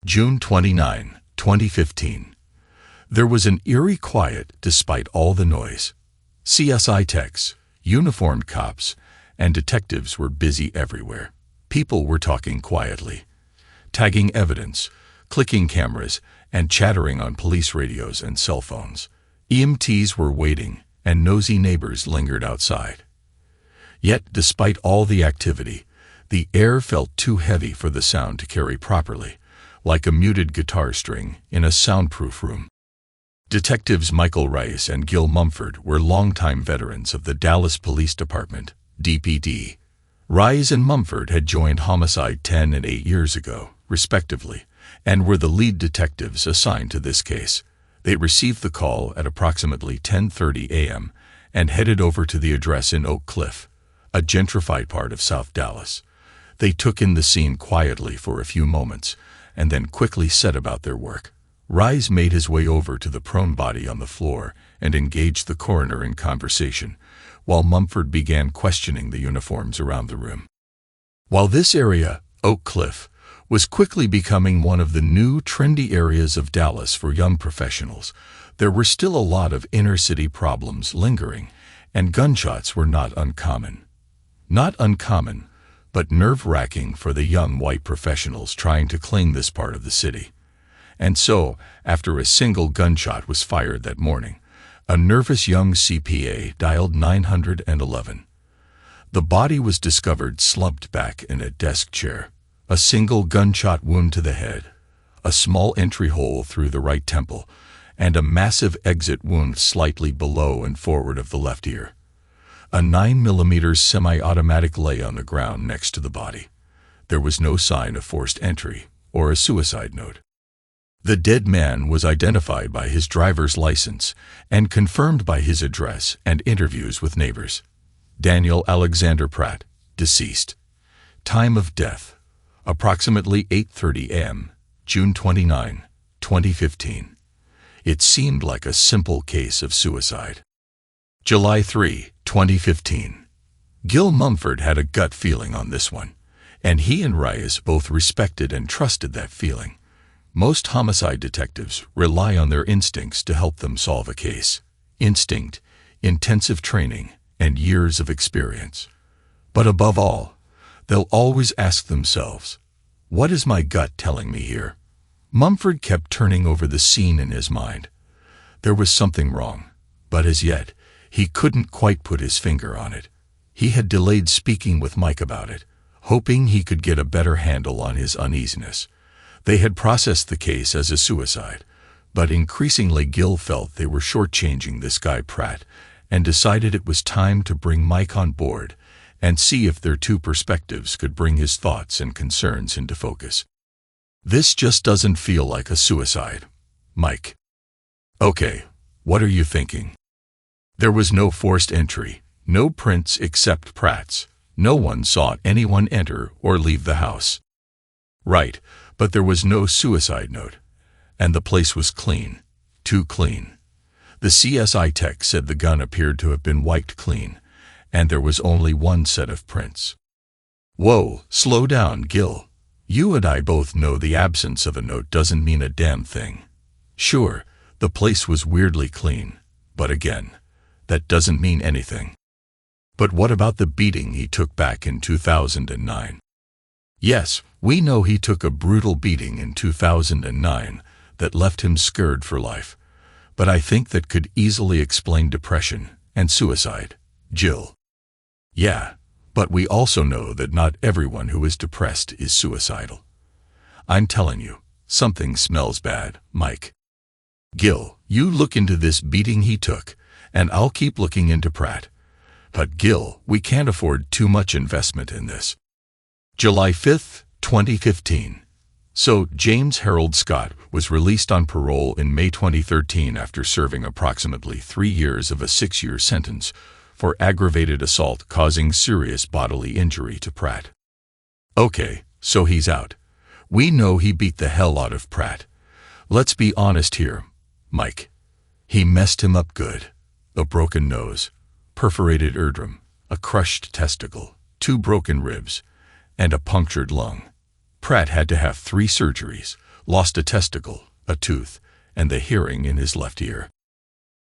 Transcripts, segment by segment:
June 29, 2015. There was an eerie quiet despite all the noise. CSI techs, uniformed cops, and detectives were busy everywhere. People were talking quietly, tagging evidence, clicking cameras, and chattering on police radios and cell phones. EMTs were waiting, and nosy neighbors lingered outside. Yet, despite all the activity, the air felt too heavy for the sound to carry properly, like a muted guitar string in a soundproof room. Detectives Michael Rice and Gil Mumford were longtime veterans of the Dallas Police Department, DPD. Rice and Mumford had joined Homicide 10 and 8 years ago, respectively, and were the lead detectives assigned to this case. They received the call at approximately 10:30 a.m. and headed over to the address in Oak Cliff, a gentrified part of South Dallas. They took in the scene quietly for a few moments and then quickly set about their work. Rice made his way over to the prone body on the floor and engaged the coroner in conversation, while Mumford began questioning the uniforms around the room. While this area, Oak Cliff, was quickly becoming one of the new trendy areas of Dallas for young professionals, there were still a lot of inner-city problems lingering, and gunshots were not uncommon. Not uncommon, but nerve-wracking for the young white professionals trying to cling this part of the city. And so, after a single gunshot was fired that morning, a nervous young CPA dialed 911. The body was discovered slumped back in a desk chair, a single gunshot wound to the head, a small entry hole through the right temple, and a massive exit wound slightly below and forward of the left ear. A 9mm semi-automatic lay on the ground next to the body. There was no sign of forced entry or a suicide note. The dead man was identified by his driver's license and confirmed by his address and interviews with neighbors. Daniel Alexander Pratt, deceased. Time of death, approximately 8:30 a.m., June 29, 2015. It seemed like a simple case of suicide. July 3, 2015. Gil Mumford had a gut feeling on this one, and he and Rice both respected and trusted that feeling. Most homicide detectives rely on their instincts to help them solve a case. Instinct, intensive training, and years of experience. But above all, they'll always ask themselves, what is my gut telling me here? Mumford kept turning over the scene in his mind. There was something wrong, but as yet, he couldn't quite put his finger on it. He had delayed speaking with Mike about it, hoping he could get a better handle on his uneasiness. They had processed the case as a suicide, but increasingly Gil felt they were shortchanging this guy Pratt and decided it was time to bring Mike on board and see if their two perspectives could bring his thoughts and concerns into focus. This just doesn't feel like a suicide, Mike. Okay, what are you thinking? There was no forced entry, no prints except Pratt's. No one saw anyone enter or leave the house. Right, but there was no suicide note, and the place was clean, too clean. The CSI tech said the gun appeared to have been wiped clean, and there was only one set of prints. Whoa, slow down, Gil. You and I both know the absence of a note doesn't mean a damn thing. Sure, the place was weirdly clean, but again, that doesn't mean anything. But what about the beating he took back in 2009? Yes, we know he took a brutal beating in 2009 that left him scarred for life, but I think that could easily explain depression and suicide, Jill. Yeah, but we also know that not everyone who is depressed is suicidal. I'm telling you, something smells bad, Mike. Gil, you look into this beating he took, and I'll keep looking into Pratt. But Gil, we can't afford too much investment in this. July 5, 2015. So, James Harold Scott was released on parole in May 2013 after serving approximately 3 years of a 6-year sentence for aggravated assault causing serious bodily injury to Pratt. Okay, so he's out. We know he beat the hell out of Pratt. Let's be honest here, Mike. He messed him up good. A broken nose, perforated eardrum, a crushed testicle, 2 broken ribs, and a punctured lung. Pratt had to have 3 surgeries, lost a testicle, a tooth, and the hearing in his left ear.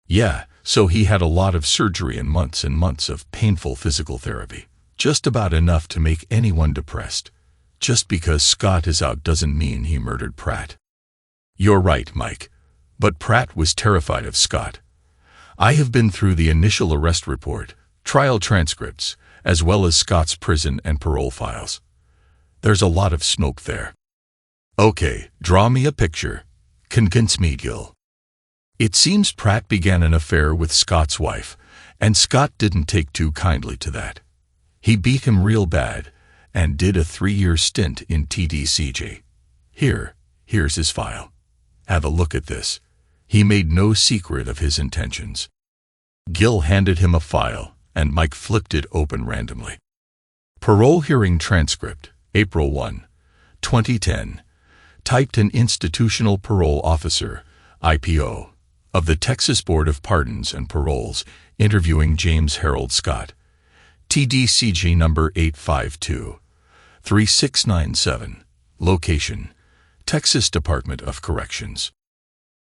Yeah, so he had a lot of surgery and months of painful physical therapy. Just about enough to make anyone depressed. Just because Scott is out doesn't mean he murdered Pratt. You're right, Mike. But Pratt was terrified of Scott. I have been through the initial arrest report, trial transcripts, as well as Scott's prison and parole files. There's a lot of smoke there. Okay, draw me a picture. Convince me, Gil. It seems Pratt began an affair with Scott's wife, and Scott didn't take too kindly to that. He beat him real bad, and did a 3-year stint in TDCJ. Here's his file. Have a look at this. He made no secret of his intentions. Gil handed him a file, and Mike flipped it open randomly. Parole hearing transcript, April 1, 2010. Typed an institutional parole officer, IPO, of the Texas Board of Pardons and Paroles, interviewing James Harold Scott. TDCJ number 852-3697. Location: Texas Department of Corrections.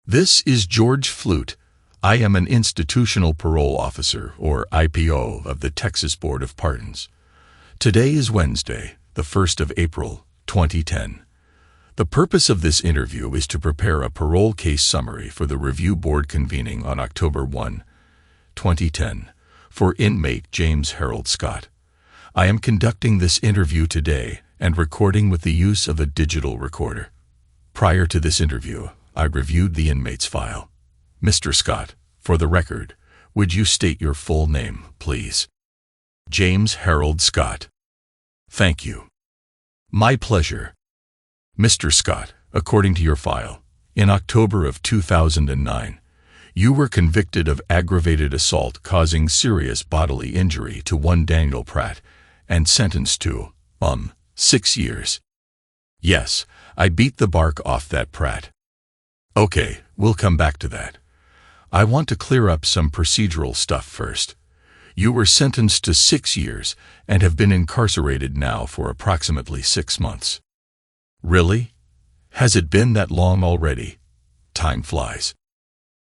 This is George Flute. I am an institutional parole officer, or IPO, of the Texas Board of Pardons. Today is Wednesday, the 1st of April, 2010. The purpose of this interview is to prepare a parole case summary for the review board convening on October 1, 2010, for inmate James Harold Scott. I am conducting this interview today and recording with the use of a digital recorder. Prior to this interview, I reviewed the inmate's file. Mr. Scott, for the record, would you state your full name, please? James Harold Scott. Thank you. My pleasure. Mr. Scott, according to your file, in October of 2009, you were convicted of aggravated assault causing serious bodily injury to one Daniel Pratt and sentenced to, 6 years. Yes, I beat the bark off that Pratt. Okay, we'll come back to that. I want to clear up some procedural stuff first. You were sentenced to 6 years and have been incarcerated now for approximately 6 months. Really? Has it been that long already? Time flies.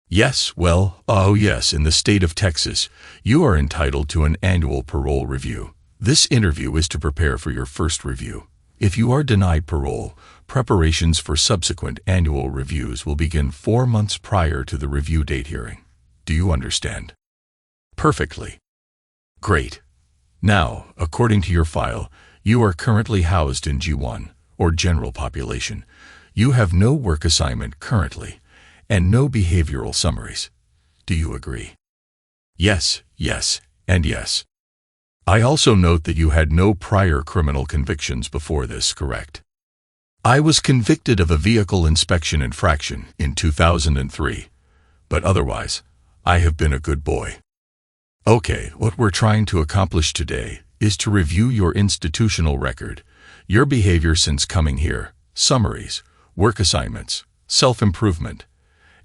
Yes, well, oh yes, in the state of Texas, you are entitled to an annual parole review. This interview is to prepare for your first review. If you are denied parole, preparations for subsequent annual reviews will begin 4 months prior to the review date hearing. Do you understand? Perfectly. Great. Now, according to your file, you are currently housed in G1, or general population. You have no work assignment currently, and no behavioral summaries. Do you agree? Yes, and yes. I also note that you had no prior criminal convictions before this, correct? I was convicted of a vehicle inspection infraction in 2003, but otherwise, I have been a good boy. Okay, what we're trying to accomplish today is to review your institutional record, your behavior since coming here, summaries, work assignments, self-improvement,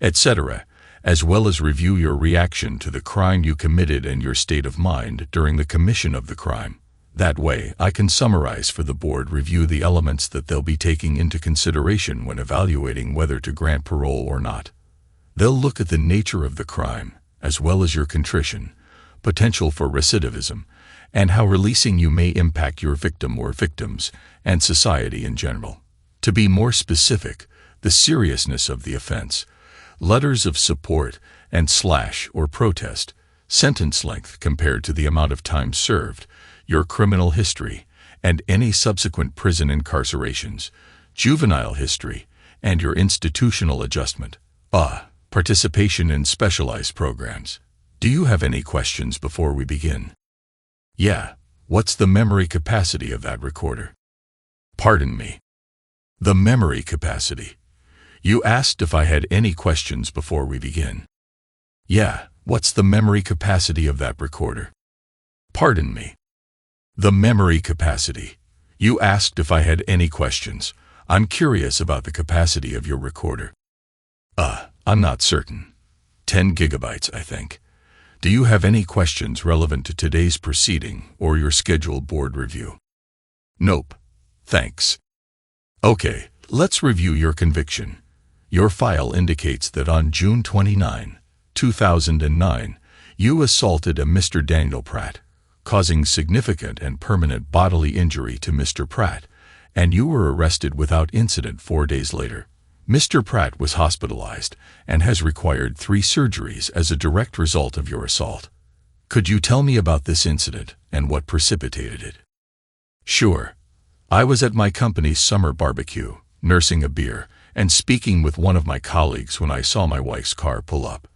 etc., as well as review your reaction to the crime you committed and your state of mind during the commission of the crime. That way, I can summarize for the board review the elements that they'll be taking into consideration when evaluating whether to grant parole or not. They'll look at the nature of the crime, as well as your contrition, potential for recidivism, and how releasing you may impact your victim or victims and society in general. To be more specific, the seriousness of the offense, letters of support and / or protest, sentence length compared to the amount of time served, your criminal history, and any subsequent prison incarcerations, juvenile history, and your institutional adjustment. Participation in specialized programs. Do you have any questions before we begin? Yeah, what's the memory capacity of that recorder? Pardon me. The memory capacity. You asked if I had any questions before we begin. Yeah, what's the memory capacity of that recorder? Pardon me. The memory capacity. You asked if I had any questions. I'm curious about the capacity of your recorder. I'm not certain. 10 gigabytes, I think. Do you have any questions relevant to today's proceeding or your scheduled board review? Nope. Thanks. Okay, Let's review your conviction. Your file indicates that on June 29, 2009, you assaulted a Mr. Daniel Pratt, causing significant and permanent bodily injury to Mr. Pratt, and you were arrested without incident 4 days later. Mr. Pratt was hospitalized and has required 3 surgeries as a direct result of your assault. Could you tell me about this incident and what precipitated it? Sure. I was at my company's summer barbecue, nursing a beer, and speaking with one of my colleagues when I saw my wife's car pull up.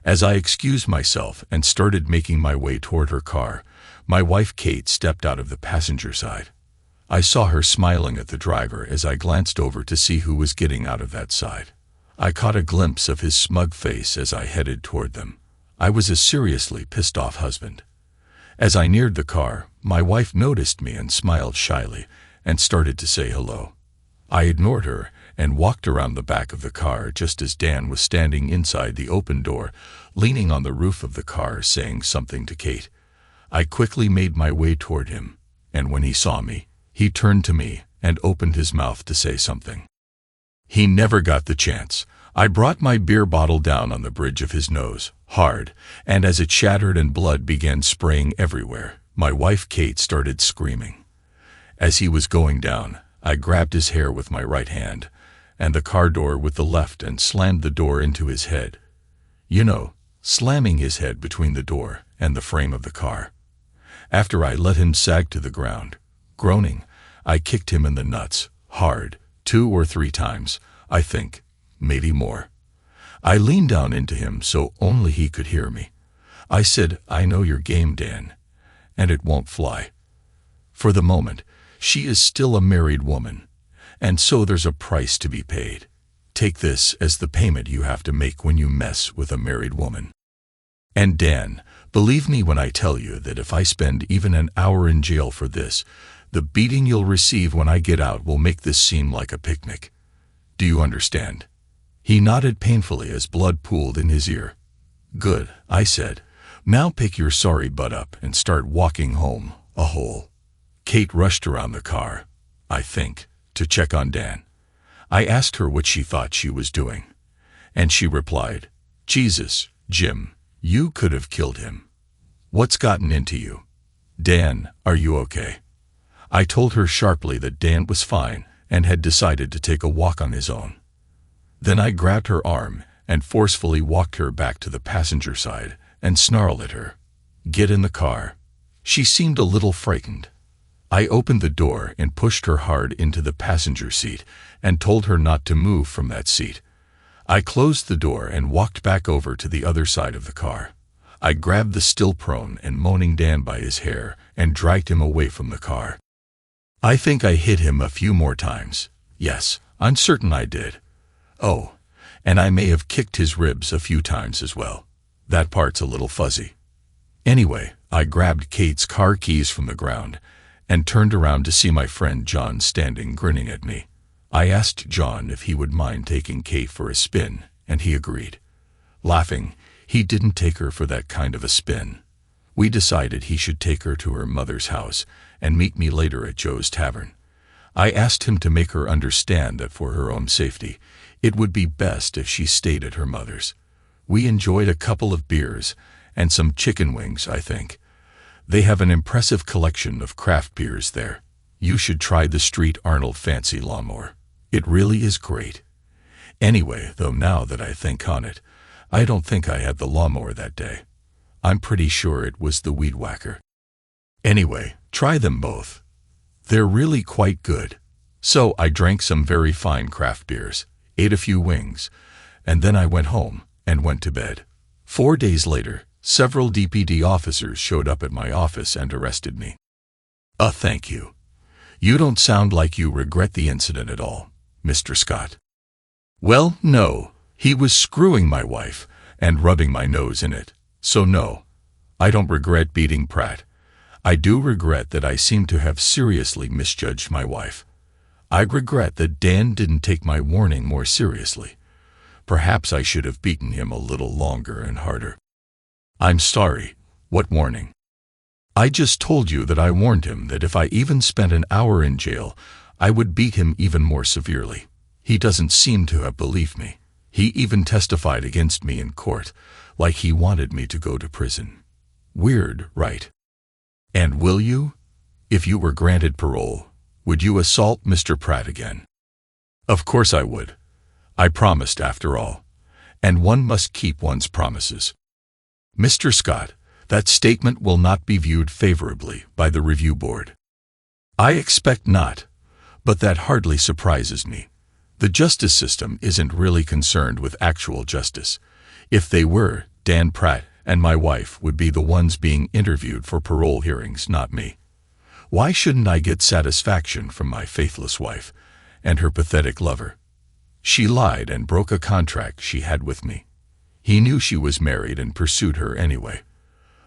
As I excused myself and started making my way toward her car, my wife Kate stepped out of the passenger side. I saw her smiling at the driver as I glanced over to see who was getting out of that side. I caught a glimpse of his smug face as I headed toward them. I was a seriously pissed-off husband. As I neared the car, my wife noticed me and smiled shyly and started to say hello. I ignored her and walked around the back of the car just as Dan was standing inside the open door, leaning on the roof of the car saying something to Kate. I quickly made my way toward him, and when he saw me, he turned to me and opened his mouth to say something. He never got the chance. I brought my beer bottle down on the bridge of his nose, hard, and as it shattered and blood began spraying everywhere, my wife Kate started screaming. As he was going down, I grabbed his hair with my right hand and the car door with the left and slammed the door into his head. You know, slamming his head between the door and the frame of the car. After I let him sag to the ground, groaning, I kicked him in the nuts, hard, 2 or 3 times, I think, maybe more. I leaned down into him so only he could hear me. I said, "I know your game, Dan, and it won't fly." For the moment, she is still a married woman, and so there's a price to be paid. Take this as the payment you have to make when you mess with a married woman. And Dan, believe me when I tell you that if I spend even an hour in jail for this, the beating you'll receive when I get out will make this seem like a picnic. Do you understand? He nodded painfully as blood pooled in his ear. Good, I said. Now pick your sorry butt up and start walking home, a hole. Kate rushed around the car, I think, to check on Dan. I asked her what she thought she was doing, and she replied, "Jesus, Jim, you could have killed him. What's gotten into you? Dan, are you okay?" I told her sharply that Dan was fine and had decided to take a walk on his own. Then I grabbed her arm and forcefully walked her back to the passenger side and snarled at her, "Get in the car." She seemed a little frightened. I opened the door and pushed her hard into the passenger seat and told her not to move from that seat. I closed the door and walked back over to the other side of the car. I grabbed the still prone and moaning Dan by his hair and dragged him away from the car. I think I hit him a few more times. Yes, I'm certain I did. Oh, and I may have kicked his ribs a few times as well. That part's a little fuzzy. Anyway, I grabbed Kate's car keys from the ground and turned around to see my friend John standing grinning at me. I asked John if he would mind taking Kate for a spin, and he agreed. Laughing, he didn't take her for that kind of a spin. We decided he should take her to her mother's house and meet me later at Joe's Tavern. I asked him to make her understand that for her own safety, it would be best if she stayed at her mother's. We enjoyed a couple of beers and some chicken wings, I think. They have an impressive collection of craft beers there. You should try the Street Arnold Fancy Lawnmower. It really is great. Anyway, though now that I think on it, I don't think I had the lawnmower that day. I'm pretty sure it was the Weed Whacker. Anyway, try them both. They're really quite good. So I drank some very fine craft beers, ate a few wings, and then I went home and went to bed. 4 days later, several DPD officers showed up at my office and arrested me. Thank you. You don't sound like you regret the incident at all, Mr. Scott. Well, no, he was screwing my wife and rubbing my nose in it. So no, I don't regret beating Pratt. I do regret that I seem to have seriously misjudged my wife. I regret that Dan didn't take my warning more seriously. Perhaps I should have beaten him a little longer and harder. I'm sorry. What warning? I just told you that I warned him that if I even spent an hour in jail, I would beat him even more severely. He doesn't seem to have believed me. He even testified against me in court, like he wanted me to go to prison. Weird, right? And will you? If you were granted parole, would you assault Mr. Pratt again? Of course I would. I promised after all. And one must keep one's promises. Mr. Scott, that statement will not be viewed favorably by the review board. I expect not, but that hardly surprises me. The justice system isn't really concerned with actual justice. If they were, Dan Pratt and my wife would be the ones being interviewed for parole hearings, not me. Why shouldn't I get satisfaction from my faithless wife and her pathetic lover? She lied and broke a contract she had with me. He knew she was married and pursued her anyway.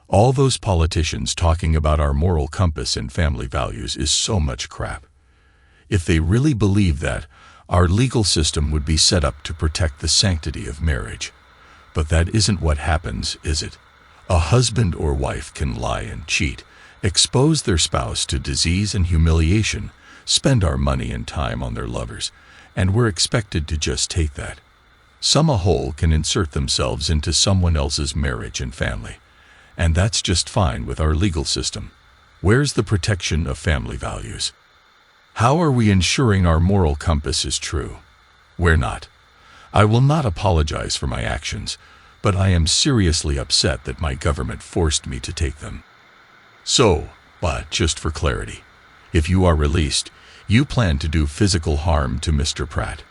All those politicians talking about our moral compass and family values is so much crap. If they really believed that, our legal system would be set up to protect the sanctity of marriage. But that isn't what happens, is it? A husband or wife can lie and cheat, expose their spouse to disease and humiliation, spend our money and time on their lovers, and we're expected to just take that. Some a hole can insert themselves into someone else's marriage and family, and that's just fine with our legal system. Where's the protection of family values? How are we ensuring our moral compass is true? We're not. I will not apologize for my actions, but I am seriously upset that my government forced me to take them. So, but just for clarity, if you are released, you plan to do physical harm to Mr. Pratt.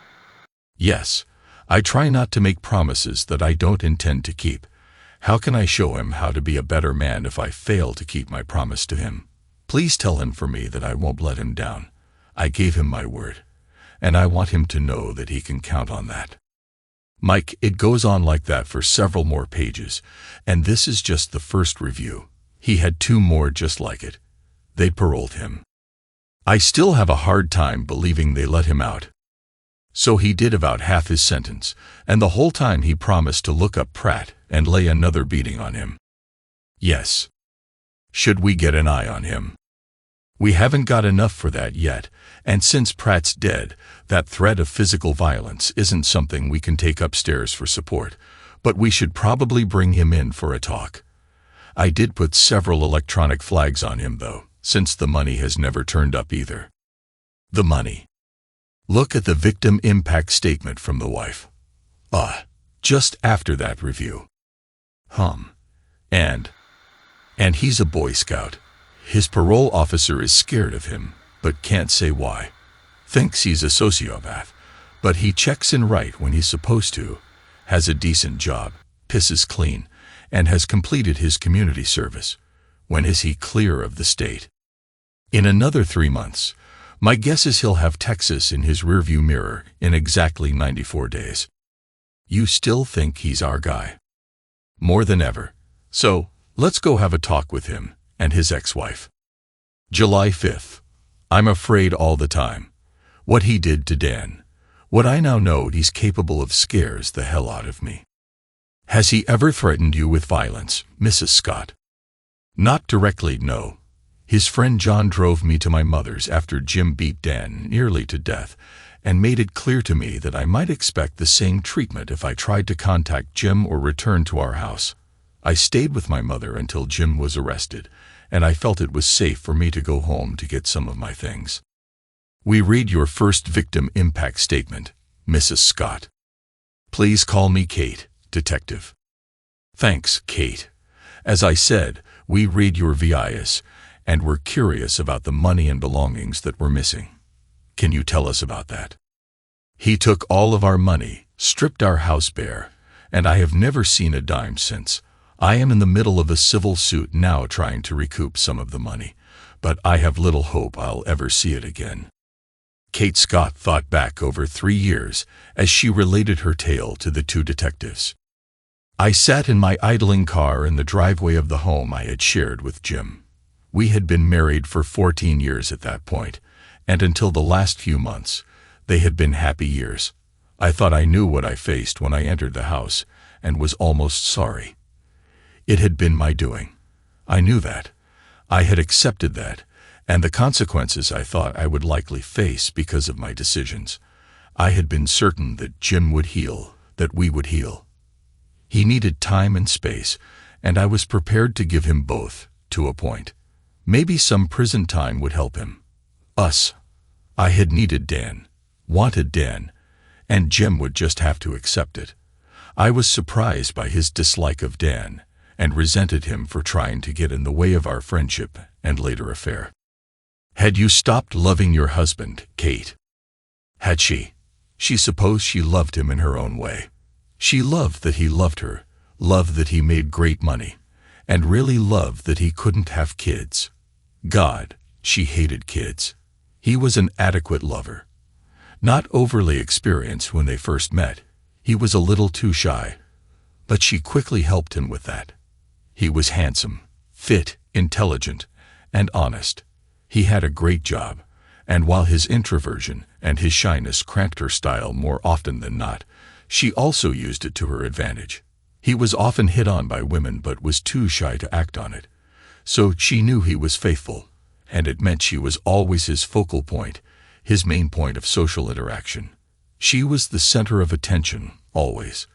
Yes, I try not to make promises that I don't intend to keep. How can I show him how to be a better man if I fail to keep my promise to him? Please tell him for me that I won't let him down. I gave him my word, and I want him to know that he can count on that. Mike, it goes on like that for several more pages, and this is just the first review. He had 2 more just like it. They paroled him. I still have a hard time believing they let him out. So he did about half his sentence, and the whole time he promised to look up Pratt and lay another beating on him. Yes. Should we get an eye on him? We haven't got enough for that yet, and since Pratt's dead, that threat of physical violence isn't something we can take upstairs for support, but we should probably bring him in for a talk. I did put several electronic flags on him, though, since the money has never turned up either. The money. Look at the victim impact statement from the wife. Just after that review. And he's a Boy Scout. His parole officer is scared of him, but can't say why. Thinks he's a sociopath, but he checks in right when he's supposed to, has a decent job, pisses clean, and has completed his community service. When is he clear of the state? In another 3 months. My guess is he'll have Texas in his rearview mirror in exactly 94 days. You still think he's our guy? More than ever. So, let's go have a talk with him and his ex-wife. July 5th. I'm afraid all the time. What he did to Dan. What I now know he's capable of scares the hell out of me. Has he ever threatened you with violence, Mrs. Scott? Not directly, no. His friend John drove me to my mother's after Jim beat Dan nearly to death and made it clear to me that I might expect the same treatment if I tried to contact Jim or return to our house. I stayed with my mother until Jim was arrested, and I felt it was safe for me to go home to get some of my things. We read your first victim impact statement, Mrs. Scott. Please call me Kate, Detective. Thanks, Kate. As I said, we read your VIS, and we're curious about the money and belongings that were missing. Can you tell us about that? He took all of our money, stripped our house bare, and I have never seen a dime since. I am in the middle of a civil suit now trying to recoup some of the money, but I have little hope I'll ever see it again. Kate Scott thought back over 3 years as she related her tale to the 2 detectives. I sat in my idling car in the driveway of the home I had shared with Jim. We had been married for 14 years at that point, and until the last few months, they had been happy years. I thought I knew what I faced when I entered the house, and was almost sorry. It had been my doing. I knew that. I had accepted that, and the consequences I thought I would likely face because of my decisions. I had been certain that Jim would heal, that we would heal. He needed time and space, and I was prepared to give him both, to a point. Maybe some prison time would help him. Us. I had needed Dan, wanted Dan, and Jim would just have to accept it. I was surprised by his dislike of Dan, and resented him for trying to get in the way of our friendship and later affair. Had you stopped loving your husband, Kate? Had she? She supposed she loved him in her own way. She loved that he loved her, loved that he made great money, and really loved that he couldn't have kids. God, she hated kids. He was an adequate lover. Not overly experienced when they first met. He was a little too shy, but she quickly helped him with that. He was handsome, fit, intelligent, and honest. He had a great job, and while his introversion and his shyness cramped her style more often than not, she also used it to her advantage. He was often hit on by women but was too shy to act on it. So she knew he was faithful, and it meant she was always his focal point, his main point of social interaction. She was the center of attention, always.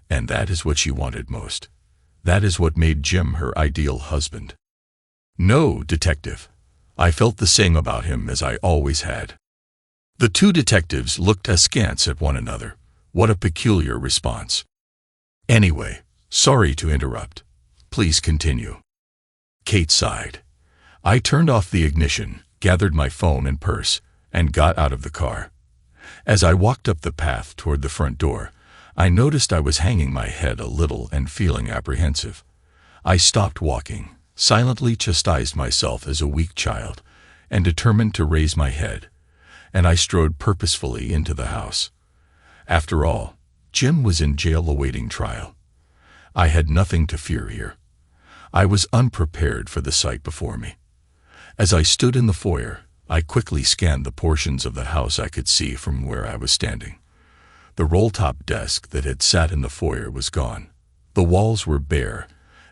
And that is what she wanted most. That is what made Jim her ideal husband. No, detective. I felt the same about him as I always had. The two detectives looked askance at one another. What a peculiar response. Anyway, sorry to interrupt. Please continue. Kate sighed. I turned off the ignition, gathered my phone and purse, and got out of the car. As I walked up the path toward the front door, I noticed I was hanging my head a little and feeling apprehensive. I stopped walking, silently chastised myself as a weak child, and determined to raise my head, and I strode purposefully into the house. After all, Jim was in jail awaiting trial. I had nothing to fear here. I was unprepared for the sight before me. As I stood in the foyer, I quickly scanned the portions of the house I could see from where I was standing. The roll-top desk that had sat in the foyer was gone. The walls were bare,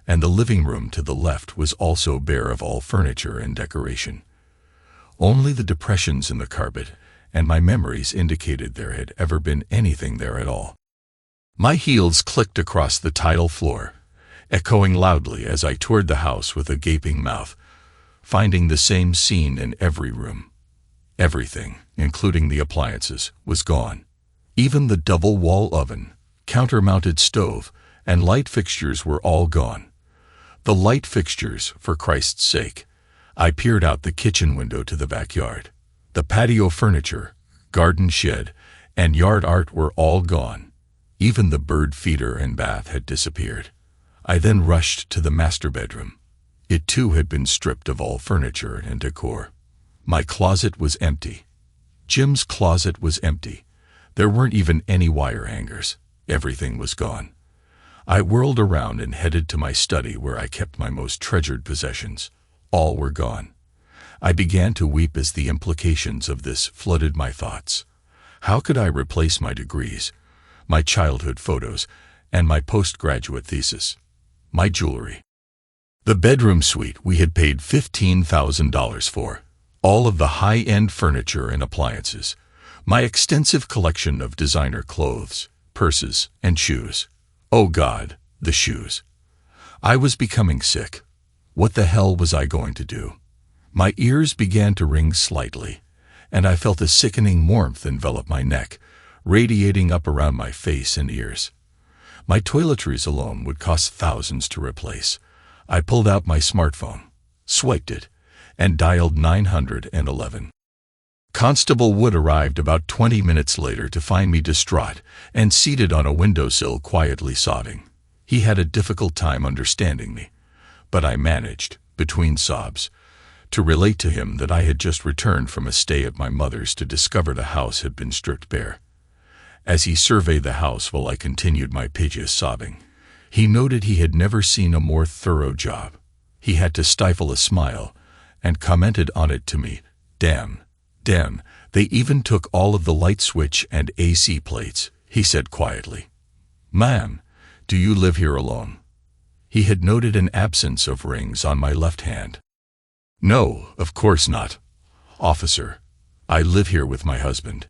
and the living room to the left was also bare of all furniture and decoration. Only the depressions in the carpet and my memories indicated there had ever been anything there at all. My heels clicked across the tile floor, echoing loudly as I toured the house with a gaping mouth, finding the same scene in every room. Everything, including the appliances, was gone. Even the double-wall oven, counter-mounted stove, and light fixtures were all gone. The light fixtures, for Christ's sake. I peered out the kitchen window to the backyard. The patio furniture, garden shed, and yard art were all gone. Even the bird feeder and bath had disappeared. I then rushed to the master bedroom. It too had been stripped of all furniture and decor. My closet was empty. Jim's closet was empty. There weren't even any wire hangers. Everything was gone. I whirled around and headed to my study where I kept my most treasured possessions. All were gone. I began to weep as the implications of this flooded my thoughts. How could I replace my degrees, my childhood photos, and my postgraduate thesis? My jewelry. The bedroom suite we had paid $15,000 for. All of the high-end furniture and appliances. My extensive collection of designer clothes, purses, and shoes. Oh God, the shoes. I was becoming sick. What the hell was I going to do? My ears began to ring slightly, and I felt a sickening warmth envelop my neck, radiating up around my face and ears. My toiletries alone would cost thousands to replace. I pulled out my smartphone, swiped it, and dialed 911. Constable Wood arrived about 20 minutes later to find me distraught and seated on a windowsill quietly sobbing. He had a difficult time understanding me, but I managed, between sobs, to relate to him that I had just returned from a stay at my mother's to discover the house had been stripped bare. As he surveyed the house while I continued my piteous sobbing, he noted he had never seen a more thorough job. He had to stifle a smile and commented on it to me. Damn, they even took all of the light switch and AC plates, he said quietly. Ma'am, do you live here alone? He had noted an absence of rings on my left hand. No, of course not. Officer, I live here with my husband.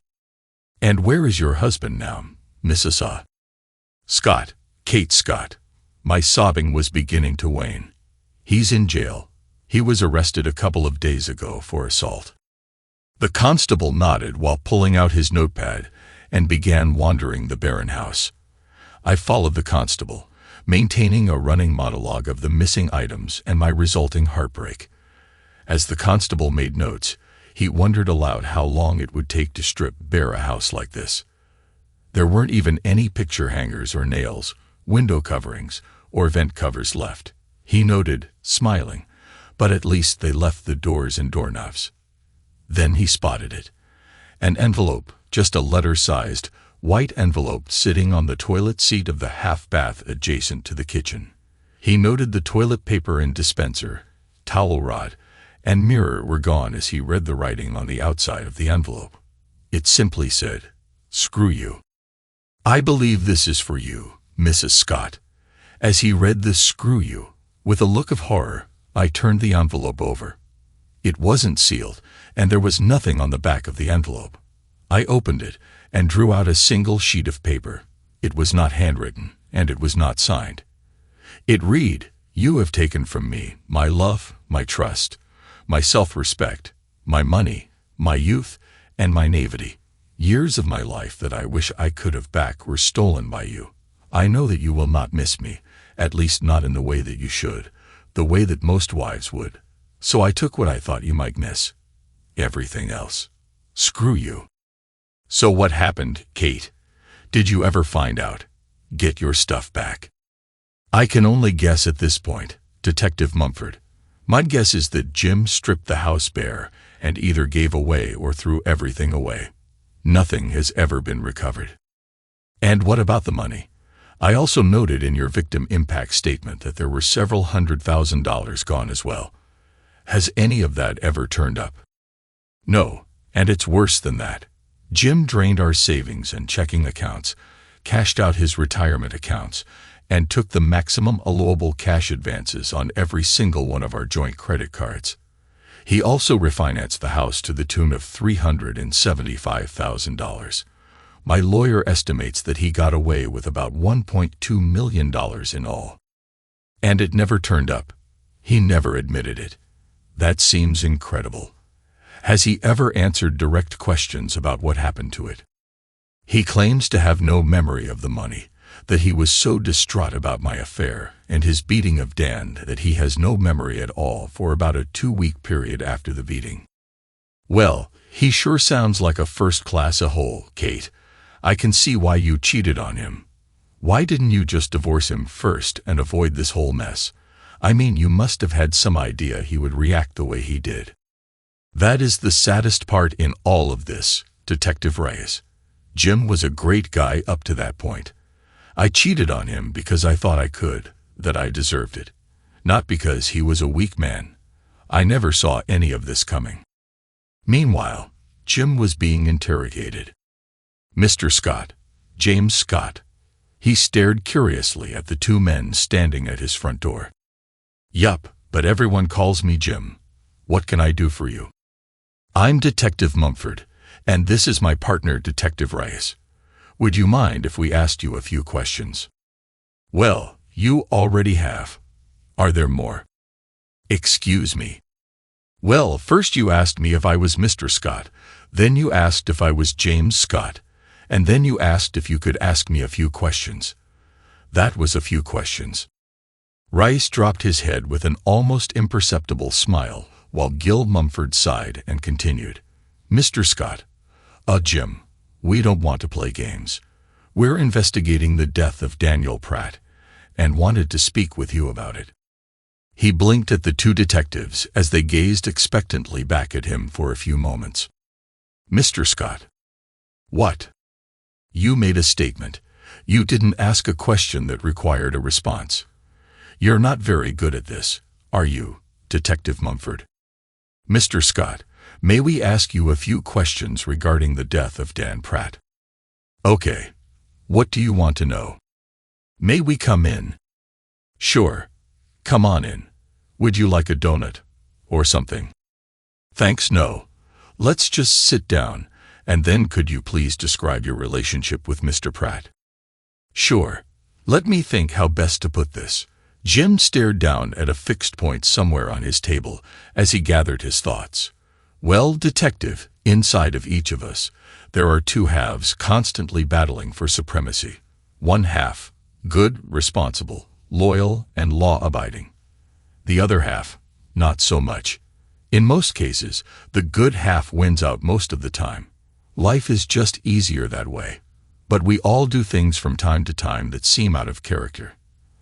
And where is your husband now, Mrs. Scott, Kate Scott. My sobbing was beginning to wane. He's in jail. He was arrested a couple of days ago for assault. The constable nodded while pulling out his notepad and began wandering the barren house. I followed the constable, maintaining a running monologue of the missing items and my resulting heartbreak. As the constable made notes, he wondered aloud how long it would take to strip bare a house like this. There weren't even any picture hangers or nails, window coverings, or vent covers left. He noted, smiling, but at least they left the doors and doorknobs. Then he spotted it. An envelope, just a letter-sized, white envelope sitting on the toilet seat of the half-bath adjacent to the kitchen. He noted the toilet paper and dispenser, towel rod, and mirror were gone as he read the writing on the outside of the envelope. It simply said, "Screw you. I believe this is for you, Mrs. Scott." As he read the "screw you," with a look of horror, I turned the envelope over. It wasn't sealed, and there was nothing on the back of the envelope. I opened it and drew out a single sheet of paper. It was not handwritten, and it was not signed. It read, "You have taken from me my love, my trust, my self-respect, my money, my youth, and my naivety. Years of my life that I wish I could have back were stolen by you. I know that you will not miss me, at least not in the way that you should, the way that most wives would. So I took what I thought you might miss. Everything else. Screw you." So what happened, Kate? Did you ever find out? Get your stuff back. I can only guess at this point, Detective Mumford. My guess is that Jim stripped the house bare and either gave away or threw everything away. Nothing has ever been recovered. And what about the money? I also noted in your victim impact statement that there were several $100,000 gone as well. Has any of that ever turned up? No, and it's worse than that. Jim drained our savings and checking accounts, cashed out his retirement accounts, and took the maximum allowable cash advances on every single one of our joint credit cards. He also refinanced the house to the tune of $375,000. My lawyer estimates that he got away with about $1.2 million in all. And it never turned up. He never admitted it. That seems incredible. Has he ever answered direct questions about what happened to it? He claims to have no memory of the money, that he was so distraught about my affair and his beating of Dan that he has no memory at all for about a 2-week period after the beating. Well, he sure sounds like a first-class a-hole, Kate. I can see why you cheated on him. Why didn't you just divorce him first and avoid this whole mess? I mean, you must have had some idea he would react the way he did. That is the saddest part in all of this, Detective Reyes. Jim was a great guy up to that point. I cheated on him because I thought I could, that I deserved it. Not because he was a weak man. I never saw any of this coming. Meanwhile, Jim was being interrogated. Mr. Scott, James Scott. He stared curiously at the 2 men standing at his front door. "Yup, but everyone calls me Jim. What can I do for you?" "I'm Detective Mumford, and this is my partner, Detective Reyes. Would you mind if we asked you a few questions?" "Well, you already have. Are there more?" "Excuse me." "Well, first you asked me if I was Mr. Scott, then you asked if I was James Scott, and then you asked if you could ask me a few questions. That was a few questions." Rice dropped his head with an almost imperceptible smile, while Gil Mumford sighed and continued. "Mr. Scott, Jim, we don't want to play games. We're investigating the death of Daniel Pratt, and wanted to speak with you about it." He blinked at the 2 detectives as they gazed expectantly back at him for a few moments. "Mr. Scott." "What?" "You made a statement. You didn't ask a question that required a response. You're not very good at this, are you, Detective Mumford?" "Mr. Scott, may we ask you a few questions regarding the death of Dan Pratt?" "Okay. What do you want to know?" "May we come in?" "Sure. Come on in. Would you like a donut? or something. Thanks, no. Let's just sit down, and then could you please describe your relationship with Mr. Pratt? Sure. Let me think how best to put this. Jim stared down at a fixed point somewhere on his table as he gathered his thoughts. Well, detective, inside of each of us, there are two halves constantly battling for supremacy. One half, good, responsible, loyal, and law-abiding. The other half, not so much. In most cases, the good half wins out most of the time. Life is just easier that way. But we all do things from time to time that seem out of character.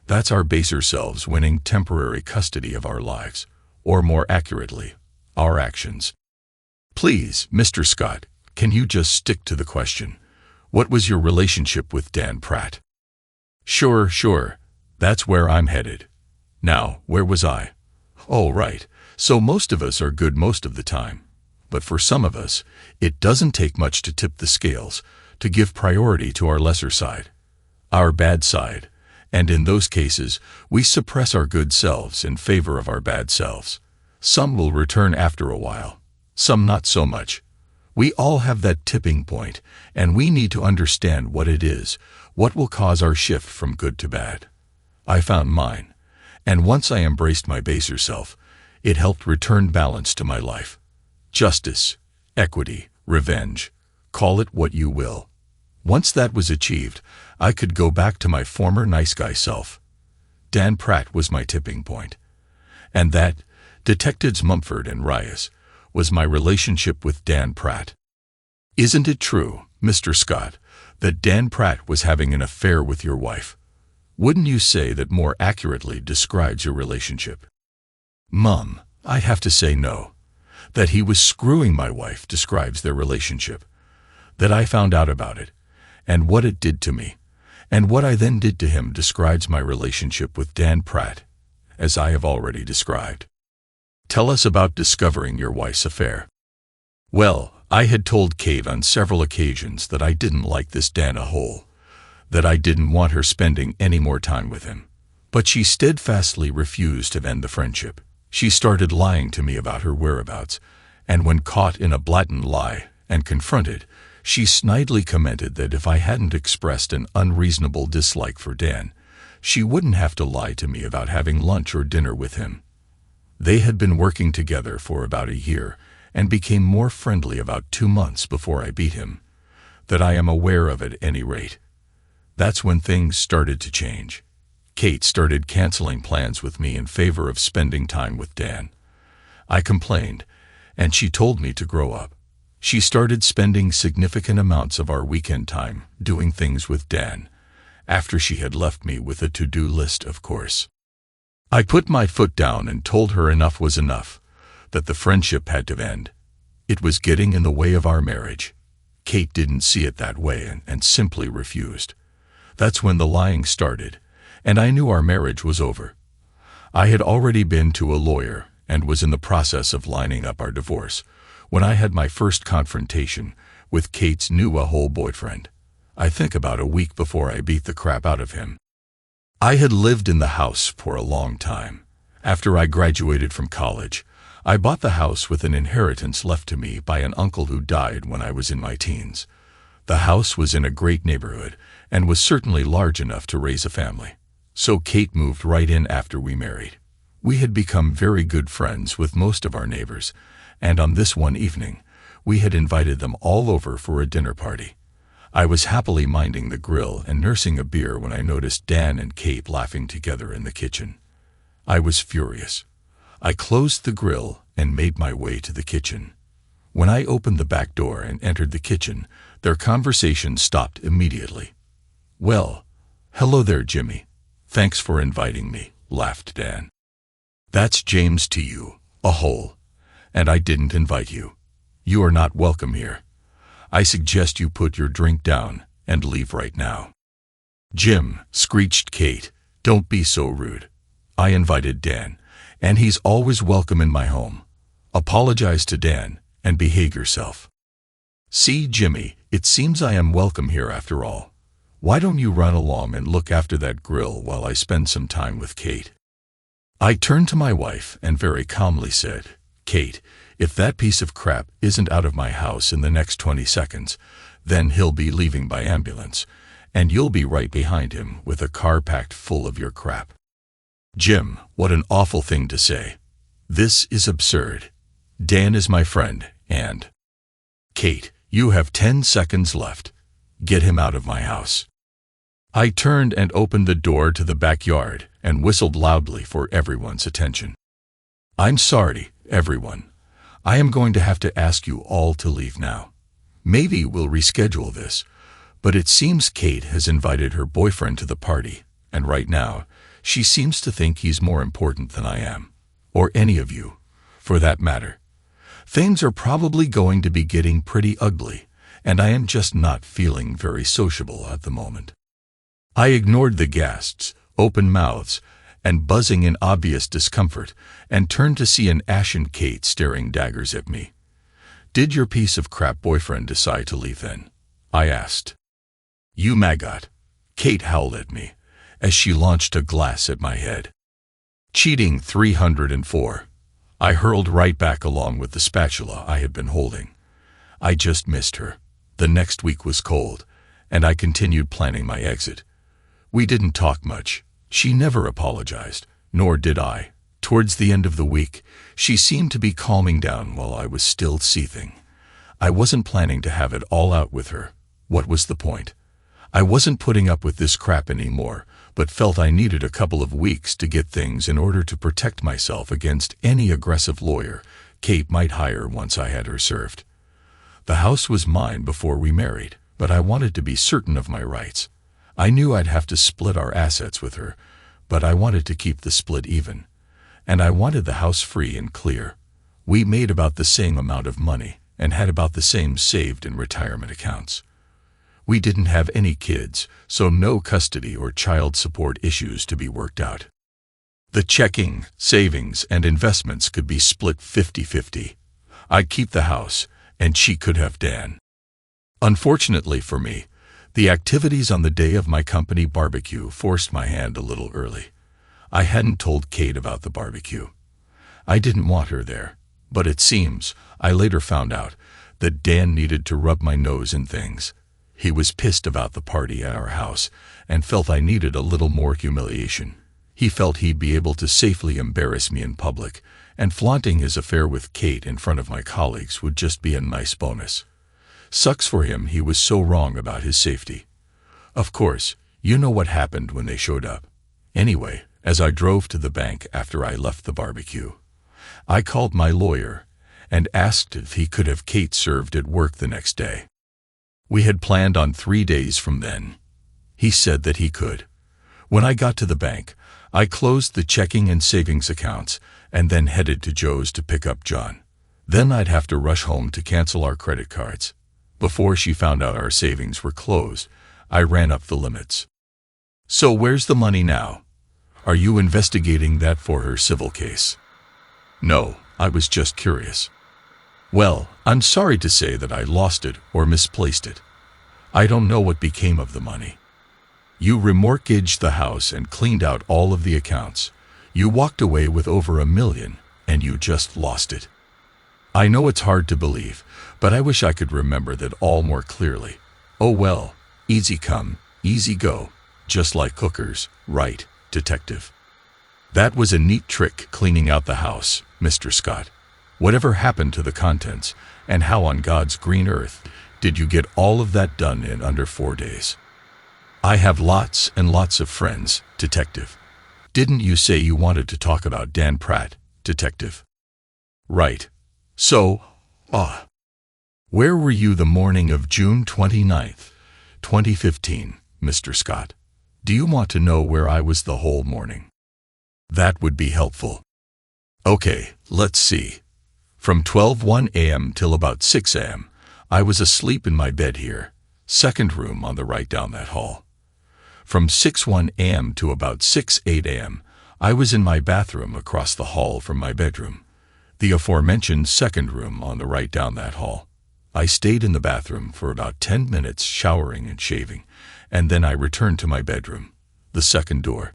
That's our baser selves winning temporary custody of our lives, or more accurately, our actions. Please, Mr. Scott, can you just stick to the question? What was your relationship with Dan Pratt? Sure. That's where I'm headed. Now, where was I? Oh, right. So most of us are good most of the time. But for some of us, it doesn't take much to tip the scales, to give priority to our lesser side, our bad side, and in those cases, we suppress our good selves in favor of our bad selves. Some will return after a while, some not so much. We all have that tipping point, and we need to understand what it is, what will cause our shift from good to bad. I found mine, and once I embraced my baser self, it helped return balance to my life. Justice, equity, revenge, call it what you will. Once that was achieved, I could go back to my former nice guy self. Dan Pratt was my tipping point. And that, Detectives Mumford and Reyes, was my relationship with Dan Pratt. Isn't it true, Mr. Scott, that Dan Pratt was having an affair with your wife? Wouldn't you say that more accurately describes your relationship? Mum, I'd have to say no. That he was screwing my wife describes their relationship. That I found out about it, and what it did to me, and what I then did to him describes my relationship with Dan Pratt, as I have already described. Tell us about discovering your wife's affair. Well, I had told Kate on several occasions that I didn't like this Dan a whole, that I didn't want her spending any more time with him. But she steadfastly refused to end the friendship. She started lying to me about her whereabouts, and when caught in a blatant lie and confronted, she snidely commented that if I hadn't expressed an unreasonable dislike for Dan, she wouldn't have to lie to me about having lunch or dinner with him. They had been working together for about a year and became more friendly about 2 months before I beat him. That I am aware of at any rate. That's when things started to change. Kate started canceling plans with me in favor of spending time with Dan. I complained, and she told me to grow up. She started spending significant amounts of our weekend time doing things with Dan, after she had left me with a to-do list, of course. I put my foot down and told her enough was enough, that the friendship had to end. It was getting in the way of our marriage. Kate didn't see it that way and simply refused. That's when the lying started, and I knew our marriage was over. I had already been to a lawyer and was in the process of lining up our divorce when I had my first confrontation with Kate's new a-hole boyfriend. I think about a week before I beat the crap out of him. I had lived in the house for a long time. After I graduated from college, I bought the house with an inheritance left to me by an uncle who died when I was in my teens. The house was in a great neighborhood and was certainly large enough to raise a family. So Kate moved right in after we married. We had become very good friends with most of our neighbors, and on this one evening, we had invited them all over for a dinner party. I was happily minding the grill and nursing a beer when I noticed Dan and Kate laughing together in the kitchen. I was furious. I closed the grill and made my way to the kitchen. When I opened the back door and entered the kitchen, their conversation stopped immediately. "Well, hello there, Jimmy. Thanks for inviting me," laughed Dan. "That's James to you, a hole. And I didn't invite you. You are not welcome here. I suggest you put your drink down and leave right now." "Jim," screeched Kate, "don't be so rude. I invited Dan, and he's always welcome in my home. Apologize to Dan and behave yourself." "See, Jimmy, it seems I am welcome here after all. Why don't you run along and look after that grill while I spend some time with Kate?" I turned to my wife and very calmly said, "Kate, if that piece of crap isn't out of my house in the next 20 seconds, then he'll be leaving by ambulance, and you'll be right behind him with a car packed full of your crap." Jim, what an awful thing to say. This is absurd. Dan is my friend, and... Kate, you have 10 seconds left. Get him out of my house. I turned and opened the door to the backyard and whistled loudly for everyone's attention. "I'm sorry, everyone. I am going to have to ask you all to leave now. Maybe we'll reschedule this, but it seems Kate has invited her boyfriend to the party, and right now, she seems to think he's more important than I am, or any of you, for that matter. Things are probably going to be getting pretty ugly, and I am just not feeling very sociable at the moment." I ignored the guests, open mouths, and buzzing in obvious discomfort, and turned to see an ashen Kate staring daggers at me. "Did your piece of crap boyfriend decide to leave then?" I asked. "You maggot," Kate howled at me, as she launched a glass at my head. Cheating 304. I hurled right back along with the spatula I had been holding. I just missed her. The next week was cold, and I continued planning my exit. We didn't talk much. She never apologized, nor did I. Towards the end of the week, she seemed to be calming down while I was still seething. I wasn't planning to have it all out with her. What was the point? I wasn't putting up with this crap anymore, but felt I needed a couple of weeks to get things in order to protect myself against any aggressive lawyer Kate might hire once I had her served. The house was mine before we married, but I wanted to be certain of my rights. I knew I'd have to split our assets with her, but I wanted to keep the split even. And I wanted the house free and clear. We made about the same amount of money and had about the same saved in retirement accounts. We didn't have any kids, so no custody or child support issues to be worked out. The checking, savings, and investments could be split 50-50. I'd keep the house, and she could have Dan. Unfortunately for me, the activities on the day of my company barbecue forced my hand a little early. I hadn't told Kate about the barbecue. I didn't want her there, but it seems, I later found out, that Dan needed to rub my nose in things. He was pissed about the party at our house and felt I needed a little more humiliation. He felt he'd be able to safely embarrass me in public, and flaunting his affair with Kate in front of my colleagues would just be a nice bonus. Sucks for him he was so wrong about his safety. Of course, you know what happened when they showed up. Anyway, as I drove to the bank after I left the barbecue, I called my lawyer and asked if he could have Kate served at work the next day. We had planned on 3 days from then. He said that he could. When I got to the bank, I closed the checking and savings accounts and then headed to Joe's to pick up John. Then I'd have to rush home to cancel our credit cards. Before she found out our savings were closed, I ran up the limits. "So where's the money now? Are you investigating that for her civil case?" "No, I was just curious." "Well, I'm sorry to say that I lost it or misplaced it. I don't know what became of the money. You remortgaged the house and cleaned out all of the accounts. You walked away with over $1 million, and you just lost it. I know it's hard to believe, but I wish I could remember that all more clearly. Oh well, easy come, easy go, just like hookers, right, detective? That was a neat trick cleaning out the house, Mr. Scott. Whatever happened to the contents, and how on God's green earth did you get all of that done in under 4 days? I have lots and lots of friends, detective. Didn't you say you wanted to talk about Dan Pratt, detective? Right. So, where were you the morning of June 29th, 2015, Mr. Scott? Do you want to know where I was the whole morning? That would be helpful. Okay, let's see. From 12:01 a.m. till about 6 a.m., I was asleep in my bed here, second room on the right down that hall. From 6:01 a.m. to about 6:08 a.m., I was in my bathroom across the hall from my bedroom, the aforementioned second room on the right down that hall. I stayed in the bathroom for about 10 minutes showering and shaving, and then I returned to my bedroom, the second door.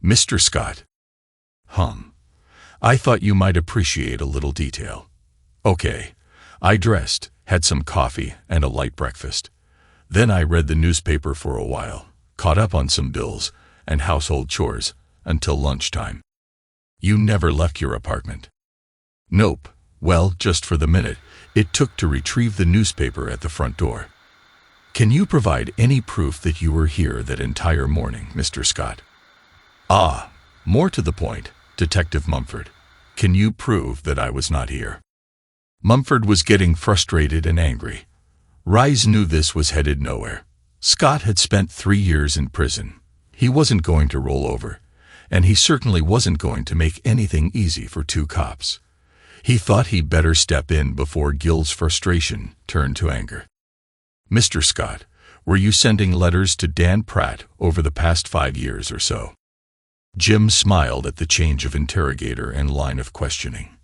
Mr. Scott. I thought you might appreciate a little detail. Okay. I dressed, had some coffee and a light breakfast. Then I read the newspaper for a while, caught up on some bills and household chores until lunchtime. You never left your apartment? Nope. Well, just for the minute it took to retrieve the newspaper at the front door. Can you provide any proof that you were here that entire morning, Mr. Scott? Ah, more to the point, Detective Mumford. Can you prove that I was not here? Mumford was getting frustrated and angry. Rise knew this was headed nowhere. Scott had spent 3 years in prison. He wasn't going to roll over, and he certainly wasn't going to make anything easy for 2 cops. He thought he'd better step in before Gil's frustration turned to anger. Mr. Scott, were you sending letters to Dan Pratt over the past 5 years or so? Jim smiled at the change of interrogator and line of questioning.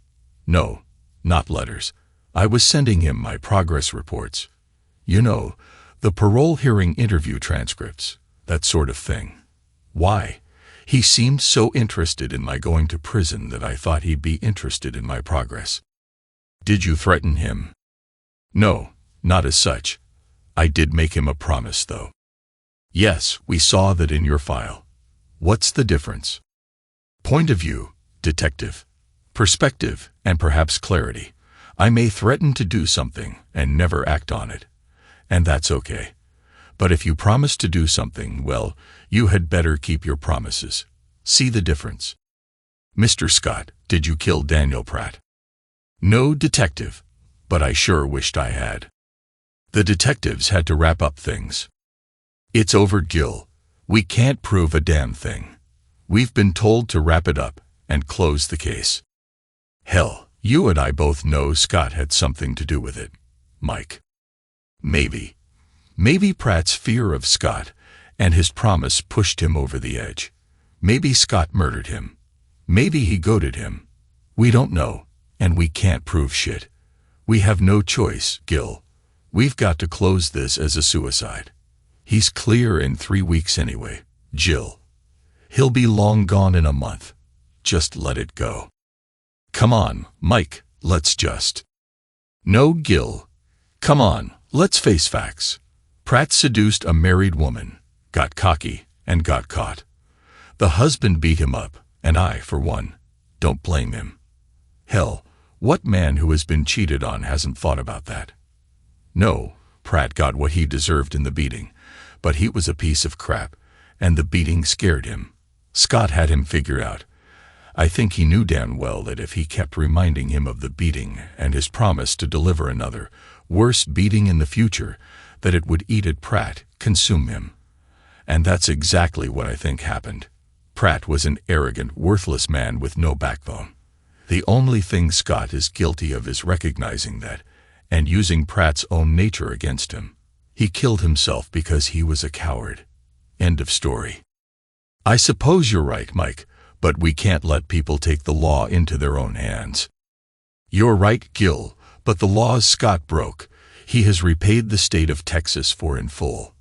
No, not letters. I was sending him my progress reports. You know, the parole hearing interview transcripts, that sort of thing. Why? He seemed so interested in my going to prison that I thought he'd be interested in my progress. Did you threaten him? No, not as such. I did make him a promise, though. Yes, we saw that in your file. What's the difference? Point of view, detective. Perspective, and perhaps clarity. I may threaten to do something and never act on it. And that's okay. But if you promise to do something, well, you had better keep your promises. See the difference? Mr. Scott, did you kill Daniel Pratt? No, detective, but I sure wished I had. The detectives had to wrap up things. It's over, Gil. We can't prove a damn thing. We've been told to wrap it up and close the case. Hell, you and I both know Scott had something to do with it, Mike. Maybe. Maybe Pratt's fear of Scott and his promise pushed him over the edge. Maybe Scott murdered him. Maybe he goaded him. We don't know, and we can't prove shit. We have no choice, Gil. We've got to close this as a suicide. He's clear in 3 weeks anyway, Jill. He'll be long gone in a month. Just let it go. Come on, Mike, let's just. No, Gil. Come on, let's face facts. Pratt seduced a married woman, got cocky, and got caught. The husband beat him up, and I, for one, don't blame him. Hell, what man who has been cheated on hasn't thought about that? No, Pratt got what he deserved in the beating, but he was a piece of crap, and the beating scared him. Scott had him figured out. I think he knew damn well that if he kept reminding him of the beating and his promise to deliver another, worse beating in the future, that it would eat at Pratt, consume him. And that's exactly what I think happened. Pratt was an arrogant, worthless man with no backbone. The only thing Scott is guilty of is recognizing that, and using Pratt's own nature against him. He killed himself because he was a coward. End of story. I suppose you're right, Mike, but we can't let people take the law into their own hands. You're right, Gil, but the laws Scott broke, he has repaid the state of Texas for in full.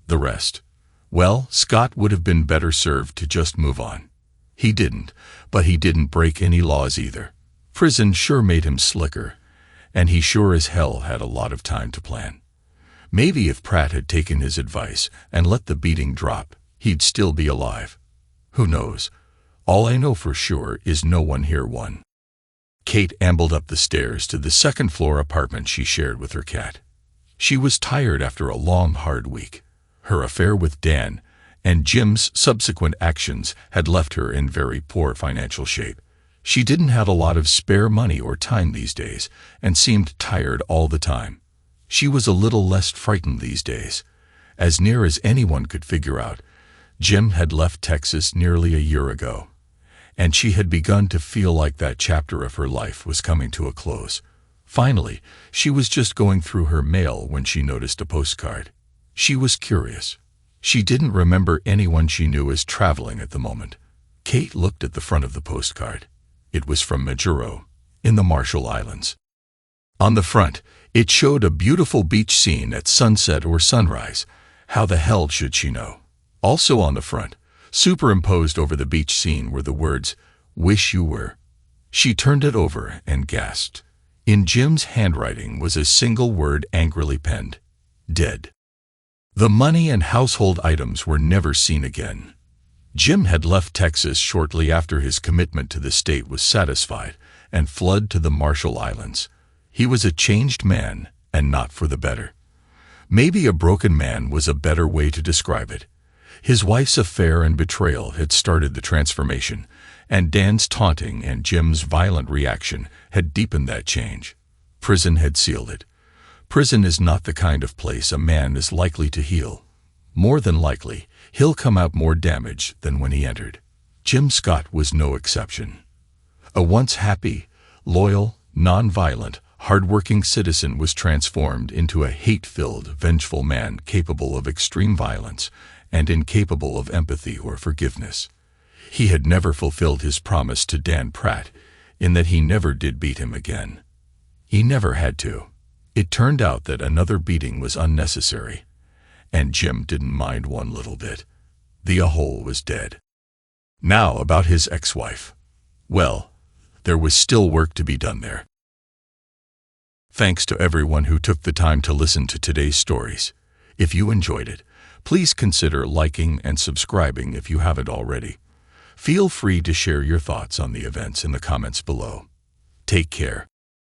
The rest, well, Scott would have been better served to just move on. He didn't, but he didn't break any laws either. Prison sure made him slicker, and he sure as hell had a lot of time to plan. Maybe if Pratt had taken his advice and let the beating drop, he'd still be alive. Who knows? All I know for sure is no one here won. Kate ambled up the stairs to the second-floor apartment she shared with her cat. She was tired after a long, hard week. Her affair with Dan and Jim's subsequent actions had left her in very poor financial shape. She didn't have a lot of spare money or time these days and seemed tired all the time. She was a little less frightened these days. As near as anyone could figure out, Jim had left Texas nearly a year ago, and she had begun to feel like that chapter of her life was coming to a close. Finally, she was just going through her mail when she noticed a postcard. She was curious. She didn't remember anyone she knew as traveling at the moment. Kate looked at the front of the postcard. It was from Majuro, in the Marshall Islands. On the front, it showed a beautiful beach scene at sunset or sunrise. How the hell should she know? Also on the front, superimposed over the beach scene were the words, Wish you were. She turned it over and gasped. In Jim's handwriting was a single word angrily penned: dead. The money and household items were never seen again. Jim had left Texas shortly after his commitment to the state was satisfied and fled to the Marshall Islands. He was a changed man, and not for the better. Maybe a broken man was a better way to describe it. His wife's affair and betrayal had started the transformation, and Dan's taunting and Jim's violent reaction had deepened that change. Prison had sealed it. Prison is not the kind of place a man is likely to heal. More than likely, he'll come out more damaged than when he entered. Jim Scott was no exception. A once happy, loyal, non-violent, hard-working citizen was transformed into a hate-filled, vengeful man capable of extreme violence and incapable of empathy or forgiveness. He had never fulfilled his promise to Dan Pratt, in that he never did beat him again. He never had to. It turned out that another beating was unnecessary, and Jim didn't mind one little bit. The a-hole was dead. Now about his ex-wife. Well, there was still work to be done there. Thanks to everyone who took the time to listen to today's stories. If you enjoyed it, please consider liking and subscribing if you haven't already. Feel free to share your thoughts on the events in the comments below. Take care.